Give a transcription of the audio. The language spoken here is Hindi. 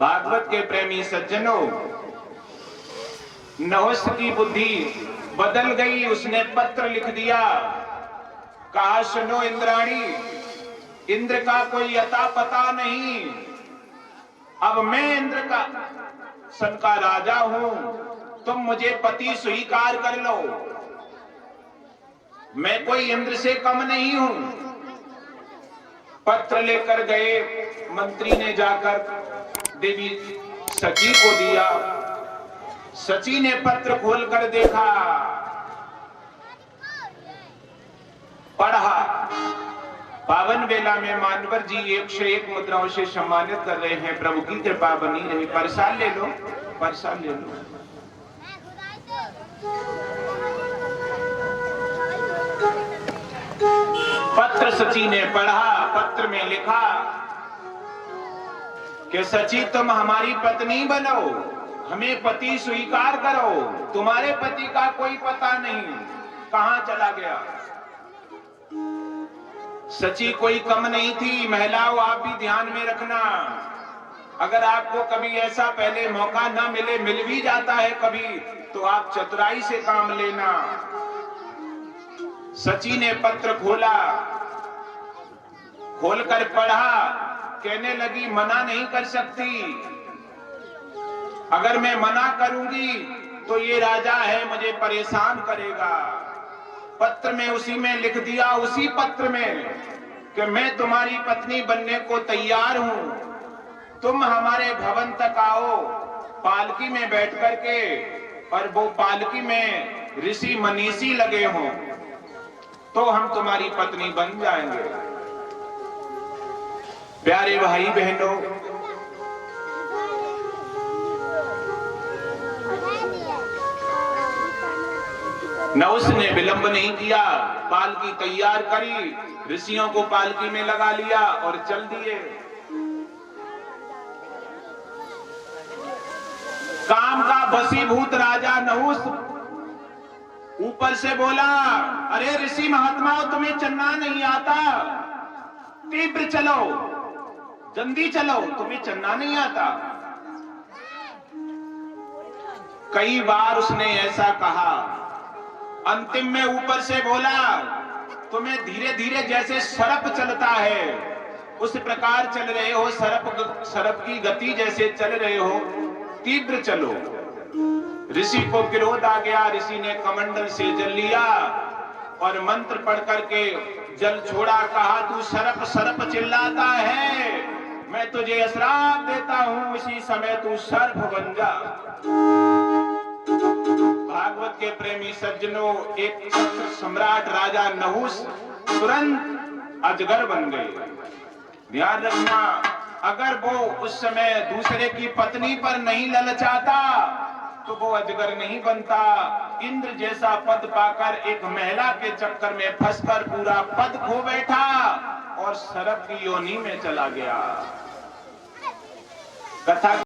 भागवत के प्रेमी सज्जनों, नहुष की बुद्धि बदल गई। उसने पत्र लिख दिया, कहा सुनो इंद्राणी, इंद्र का कोई अता पता नहीं। अब मैं इंद्र का सन का राजा हूं, तुम मुझे पति स्वीकार कर लो। मैं कोई इंद्र से कम नहीं हूं। पत्र लेकर गए मंत्री ने, जाकर देवी सची को दिया। सची ने पत्र खोलकर देखा, पढ़ा। पावन बेला में मानवर जी 101 मुद्राओं से सम्मानित कर रहे हैं। प्रभु की कृपा बनी रही। प्रसाद ले लो, प्रसाद ले लो। पत्र सची ने पढ़ा। पत्र में लिखा कि सची तुम हमारी पत्नी बनो, हमें पति स्वीकार करो। तुम्हारे पति का कोई पता नहीं, कहां चला गया। सची कोई कम नहीं थी। महिलाओं, आप भी ध्यान में रखना, अगर आपको कभी ऐसा पहले मौका ना मिले, मिल भी जाता है कभी, तो आप चतुराई से काम लेना। सची ने पत्र खोला, खोलकर पढ़ा। कहने लगी मना नहीं कर सकती। अगर मैं मना करूंगी तो ये राजा है, मुझे परेशान करेगा। पत्र में उसी में लिख दिया, उसी पत्र में, कि मैं तुम्हारी पत्नी बनने को तैयार हूं। तुम हमारे भवन तक आओ पालकी में बैठ करके, और वो पालकी में ऋषि मनीषी लगे हों, तो हम तुम्हारी पत्नी बन जाएंगे। प्यारे भाई बहनों, नहुष ने विलंब नहीं किया, पालकी तैयार करी, ऋषियों को पालकी में लगा लिया और चल दिए। काम का वशीभूत राजा नहुष ऊपर से बोला, अरे ऋषि महात्माओं, तुम्हें चलना नहीं आता? तीव्र चलो, जल्दी चलो, तुम्हें चलना नहीं आता? कई बार उसने ऐसा कहा। अंतिम में ऊपर से बोला, तुम्हें धीरे धीरे जैसे सर्प चलता है उस प्रकार चल रहे हो, सर्प की गति जैसे चल रहे हो, तीव्र चलो। ऋषि को क्रोध आ गया। ऋषि ने कमंडल से जल लिया और मंत्र पढ़ करके जल छोड़ा। कहा, तू सर्प सर्प चिल्लाता है, मैं तुझे श्राप देता हूं, इसी समय तू सर्प बन जा। भागवत के प्रेमी सज्जनों, एक सम्राट राजा नहुष तुरंत अजगर बन गए। ध्यान रखना, अगर वो उस समय दूसरे की पत्नी पर नहीं ललचाता तो वो अजगर नहीं बनता। इंद्र जैसा पद पाकर एक महिला के चक्कर में फंसकर पूरा पद खो बैठा और सर्प की योनि में चला गया। कथा